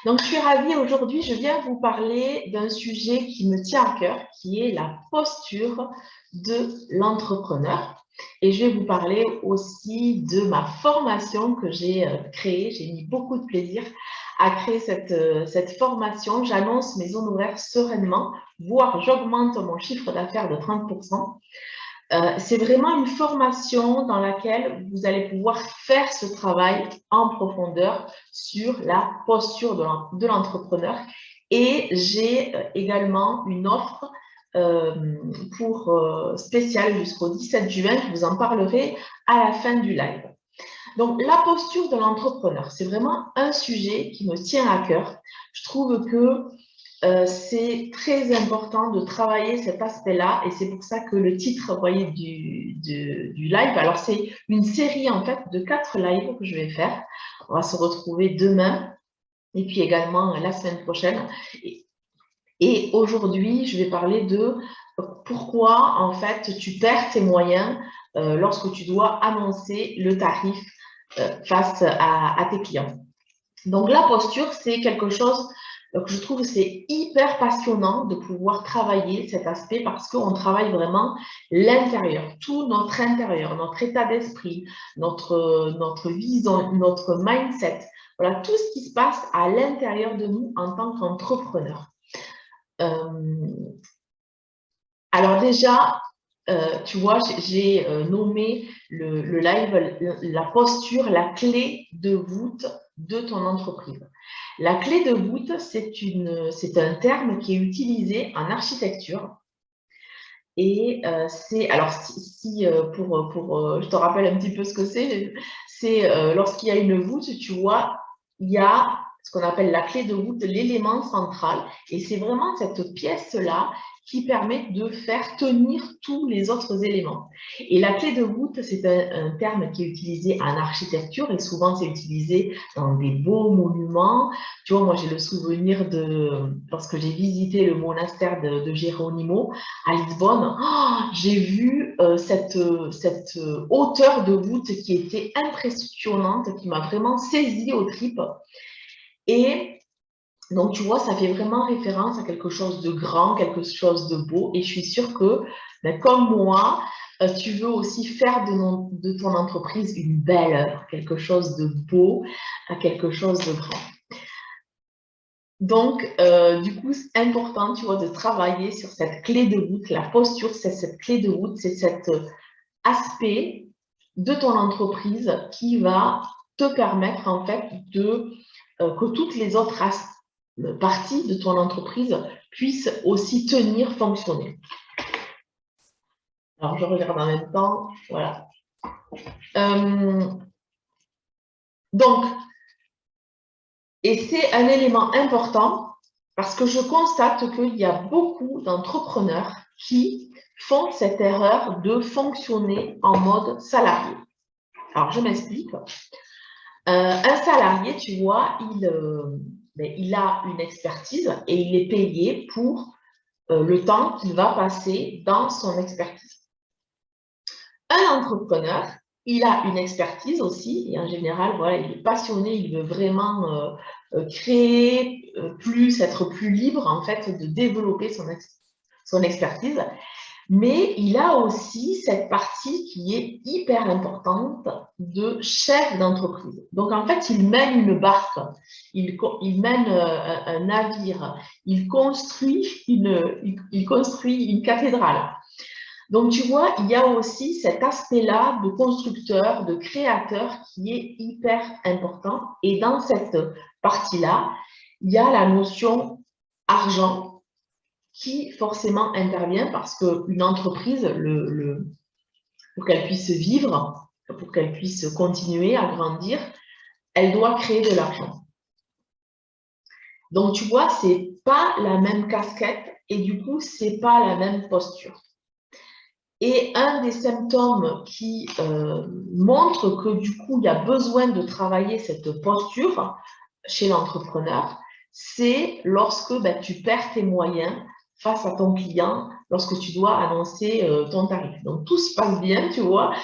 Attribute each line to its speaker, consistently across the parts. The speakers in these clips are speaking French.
Speaker 1: Donc, je suis ravie aujourd'hui, je viens vous parler d'un sujet qui me tient à cœur, qui est la posture de l'entrepreneur. Et je vais vous parler aussi de ma formation que j'ai créée. J'ai mis beaucoup de plaisir à créer cette formation. J'annonce mes honoraires sereinement, voire j'augmente mon chiffre d'affaires de 30%. C'est vraiment une formation dans laquelle vous allez pouvoir faire ce travail en profondeur sur la posture de l'entrepreneur. Et j'ai également une offre spéciale jusqu'au 17 juin. Je vous en parlerai à la fin du live. Donc, la posture de l'entrepreneur, c'est vraiment un sujet qui me tient à cœur. Je trouve que c'est très important de travailler cet aspect-là et c'est pour ça que le titre, vous voyez, du live, alors c'est une série en fait de 4 lives que je vais faire. On va se retrouver demain et puis également la semaine prochaine. Et aujourd'hui, je vais parler de pourquoi en fait tu perds tes moyens lorsque tu dois annoncer le tarif face à tes clients. Donc la posture, c'est quelque chose que je trouve c'est hyper passionnant de pouvoir travailler cet aspect parce qu'on travaille vraiment l'intérieur, tout notre intérieur, notre état d'esprit, notre vision, notre mindset. Voilà, tout ce qui se passe à l'intérieur de nous en tant qu'entrepreneur. Alors déjà, tu vois, j'ai nommé le live la posture, la clé de voûte de ton entreprise. La clé de voûte, c'est un terme qui est utilisé en architecture. Et alors je te rappelle un petit peu ce que c'est lorsqu'il y a une voûte, tu vois, il y a ce qu'on appelle la clé de voûte, l'élément central. Et c'est vraiment cette pièce-là qui permet de faire tenir tous les autres éléments. Et la clé de voûte, c'est un terme qui est utilisé en architecture et souvent c'est utilisé dans des beaux monuments. Tu vois, moi j'ai le souvenir lorsque j'ai visité le monastère de Geronimo à Lisbonne, j'ai vu cette hauteur de voûte qui était impressionnante, qui m'a vraiment saisie aux tripes. Et donc, tu vois, ça fait vraiment référence à quelque chose de grand, quelque chose de beau. Et je suis sûre que, comme moi, tu veux aussi faire de ton entreprise une belle œuvre, quelque chose de beau, quelque chose de grand. Donc, du coup, c'est important, tu vois, de travailler sur cette clé de voûte. La posture, c'est cette clé de voûte, c'est cet aspect de ton entreprise qui va te permettre, en fait, que toutes les autres parties de ton entreprise puissent aussi tenir, fonctionner. Alors, je regarde en même temps, voilà. Donc, et c'est un élément important parce que je constate qu'il y a beaucoup d'entrepreneurs qui font cette erreur de fonctionner en mode salarié. Alors, je m'explique. Un salarié, tu vois, il a une expertise et il est payé pour le temps qu'il va passer dans son expertise. Un entrepreneur, il a une expertise aussi et en général, voilà, il est passionné, il veut vraiment créer plus, être plus libre en fait de développer son expertise. Mais il a aussi cette partie qui est hyper importante de chef d'entreprise. Donc, en fait, il mène une barque, il mène un navire, il construit une cathédrale. Donc, tu vois, il y a aussi cet aspect-là de constructeur, de créateur qui est hyper important. Et dans cette partie-là, il y a la notion argent qui forcément intervient parce qu'une entreprise, pour qu'elle puisse vivre, pour qu'elle puisse continuer à grandir, elle doit créer de l'argent. Donc, tu vois, c'est pas la même casquette et du coup, c'est pas la même posture. Et un des symptômes qui montre que du coup, il y a besoin de travailler cette posture chez l'entrepreneur, c'est lorsque tu perds tes moyens face à ton client lorsque tu dois annoncer ton tarif. Donc, tout se passe bien, tu vois.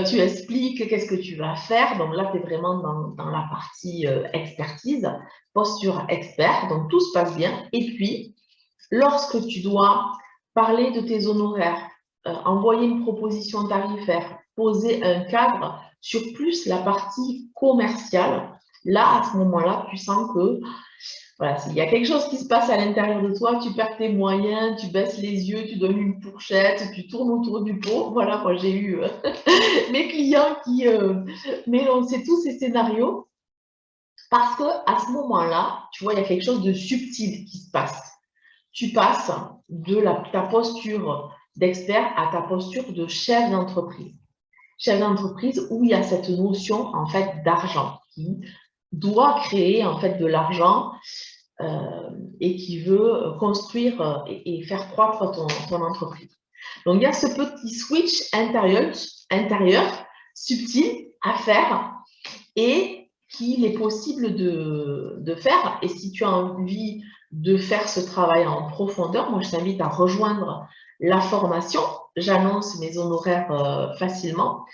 Speaker 1: Tu expliques qu'est-ce que tu vas faire. Donc là, tu es vraiment dans la partie expertise, posture expert. Donc, tout se passe bien. Et puis, lorsque tu dois parler de tes honoraires, envoyer une proposition tarifaire, poser un cadre sur plus la partie commerciale, là, à ce moment-là, tu sens que voilà, s'il y a quelque chose qui se passe à l'intérieur de toi, tu perds tes moyens, tu baisses les yeux, tu donnes une fourchette, tu tournes autour du pot. Voilà, moi j'ai eu mes clients qui mélangeaient tous ces scénarios parce que à ce moment-là, tu vois, il y a quelque chose de subtil qui se passe. Tu passes de ta posture d'expert à ta posture de chef d'entreprise. Chef d'entreprise où il y a cette notion en fait d'argent qui doit créer en fait de l'argent et qui veut construire et faire croître ton entreprise. Donc, il y a ce petit switch intérieur subtil à faire et qu'il est possible de faire. Et si tu as envie de faire ce travail en profondeur, moi, je t'invite à rejoindre la formation. J'annonce mes honoraires facilement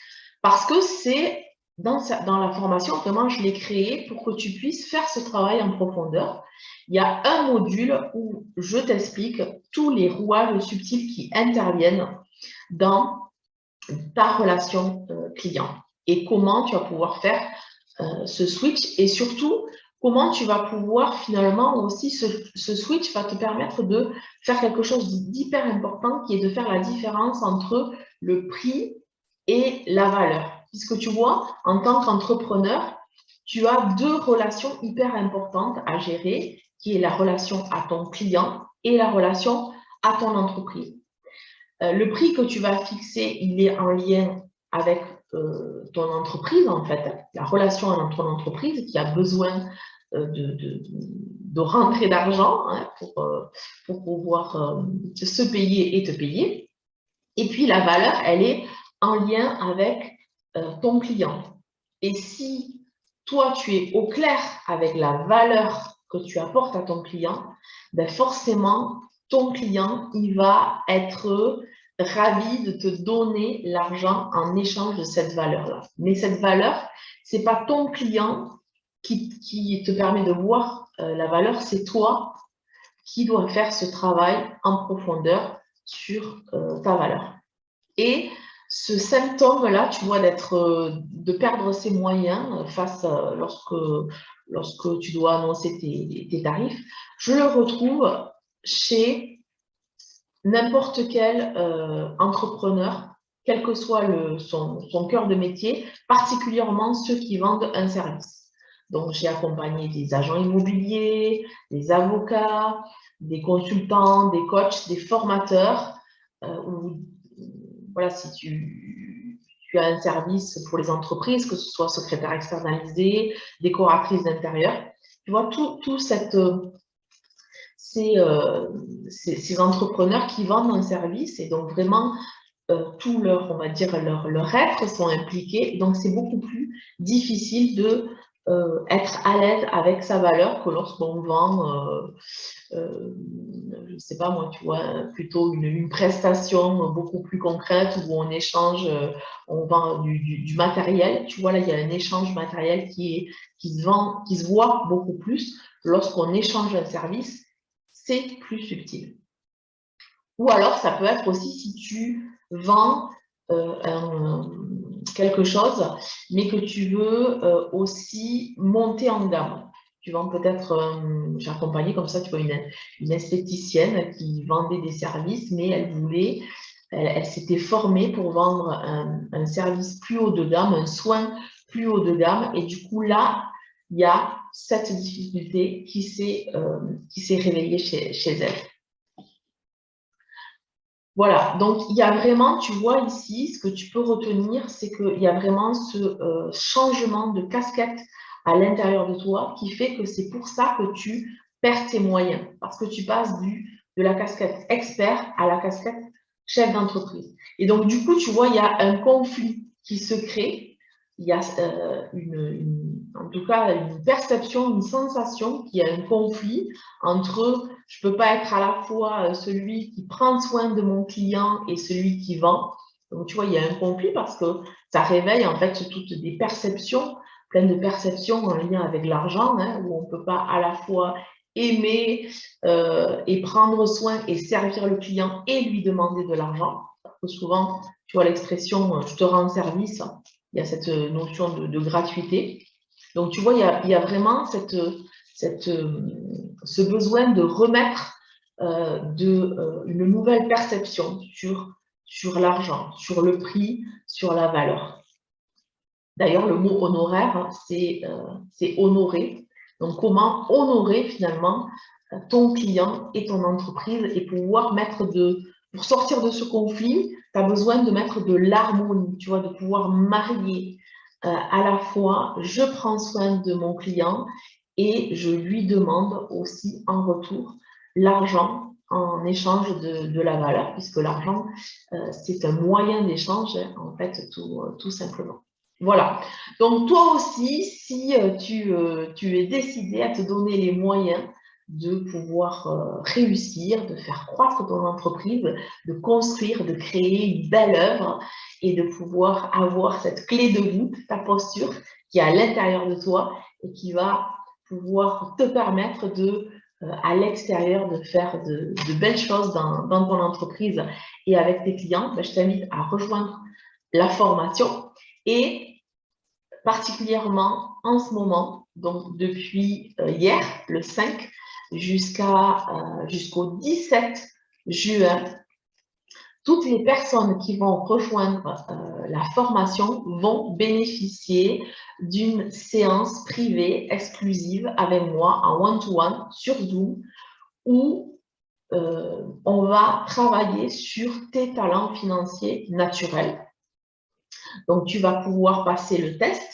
Speaker 1: parce que c'est dans la formation, vraiment, je l'ai créé pour que tu puisses faire ce travail en profondeur. Il y a un module où je t'explique tous les rouages subtils qui interviennent dans ta relation client et comment tu vas pouvoir faire ce switch et surtout comment tu vas pouvoir finalement aussi, ce switch va te permettre de faire quelque chose d'hyper important qui est de faire la différence entre le prix et la valeur. Puisque tu vois, en tant qu'entrepreneur, tu as deux relations hyper importantes à gérer, qui est la relation à ton client et la relation à ton entreprise. Le prix que tu vas fixer, il est en lien avec ton entreprise, en fait, la relation à ton entreprise qui a besoin de rentrer d'argent hein, pour pouvoir se payer et te payer. Et puis, la valeur, elle est en lien avec ton client. Et si toi, tu es au clair avec la valeur que tu apportes à ton client, ben forcément, ton client, il va être ravi de te donner l'argent en échange de cette valeur-là. Mais cette valeur, ce n'est pas ton client qui te permet de voir la valeur, c'est toi qui dois faire ce travail en profondeur sur ta valeur. Et ce symptôme-là, tu vois, de perdre ses moyens face lorsque tu dois annoncer tes tarifs, je le retrouve chez n'importe quel entrepreneur, quel que soit son cœur de métier, particulièrement ceux qui vendent un service. Donc, j'ai accompagné des agents immobiliers, des avocats, des consultants, des coachs, des formateurs, où voilà, si tu as un service pour les entreprises, que ce soit secrétaire externalisé, décoratrice d'intérieur, tu vois, ces entrepreneurs qui vendent un service et donc vraiment tout leur, on va dire, leur être sont impliqués. Donc, c'est beaucoup plus difficile de être à l'aise avec sa valeur que lorsqu'on vend je ne sais pas moi, tu vois, plutôt une prestation beaucoup plus concrète où on échange, on vend du matériel. Tu vois, là, il y a un échange matériel qui se voit beaucoup plus. Lorsqu'on échange un service, c'est plus subtil. Ou alors, ça peut être aussi si tu vends quelque chose, mais que tu veux aussi monter en gamme. Tu vends peut-être, j'ai accompagné comme ça, tu vois, une esthéticienne qui vendait des services, mais elle s'était formée pour vendre un service plus haut de gamme, un soin plus haut de gamme. Et du coup, là, il y a cette difficulté qui s'est réveillée chez elle. Voilà, donc il y a vraiment, tu vois ici, ce que tu peux retenir, c'est qu'il y a vraiment ce changement de casquette à l'intérieur de toi qui fait que c'est pour ça que tu perds tes moyens, parce que tu passes de la casquette expert à la casquette chef d'entreprise. Et donc, du coup, tu vois, il y a un conflit qui se crée, il y a en tout cas une perception, une sensation qu'il y a un conflit entre je ne peux pas être à la fois celui qui prend soin de mon client et celui qui vend. Donc, tu vois, il y a un conflit parce que ça réveille en fait toutes des perceptions, plein de perceptions en lien avec l'argent, hein, où on ne peut pas à la fois aimer et prendre soin et servir le client et lui demander de l'argent. Parce que souvent, tu vois l'expression je te rends service, il y a cette notion de gratuité. Donc, tu vois, il y a vraiment ce besoin de remettre une nouvelle perception sur l'argent, sur le prix, sur la valeur. D'ailleurs, le mot honoraire, c'est honorer. Donc, comment honorer finalement ton client et ton entreprise et pouvoir pour sortir de ce conflit, tu as besoin de mettre de l'harmonie, tu vois, de pouvoir marier à la fois, je prends soin de mon client et je lui demande aussi en retour l'argent en échange de la valeur, puisque l'argent, c'est un moyen d'échange, en fait, tout simplement. Voilà. Donc, toi aussi, si tu es décidé à te donner les moyens de pouvoir réussir, de faire croître ton entreprise, de construire, de créer une belle œuvre et de pouvoir avoir cette clé de voûte, ta posture qui est à l'intérieur de toi et qui va pouvoir te permettre à l'extérieur de faire de belles choses dans ton entreprise et avec tes clients, je t'invite à rejoindre la formation et particulièrement en ce moment, donc depuis hier, le 5, jusqu'au 17 juin, toutes les personnes qui vont rejoindre la formation vont bénéficier d'une séance privée exclusive avec moi en one-to-one sur Zoom où on va travailler sur tes talents financiers naturels. Donc, tu vas pouvoir passer le test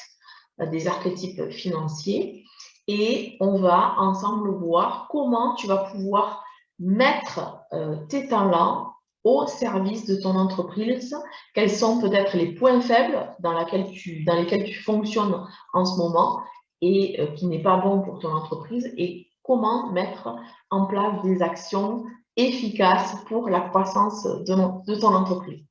Speaker 1: des archétypes financiers et on va ensemble voir comment tu vas pouvoir mettre tes talents au service de ton entreprise, quels sont peut-être les points faibles dans lesquels tu fonctionnes en ce moment et qui n'est pas bon pour ton entreprise et comment mettre en place des actions efficaces pour la croissance de ton entreprise.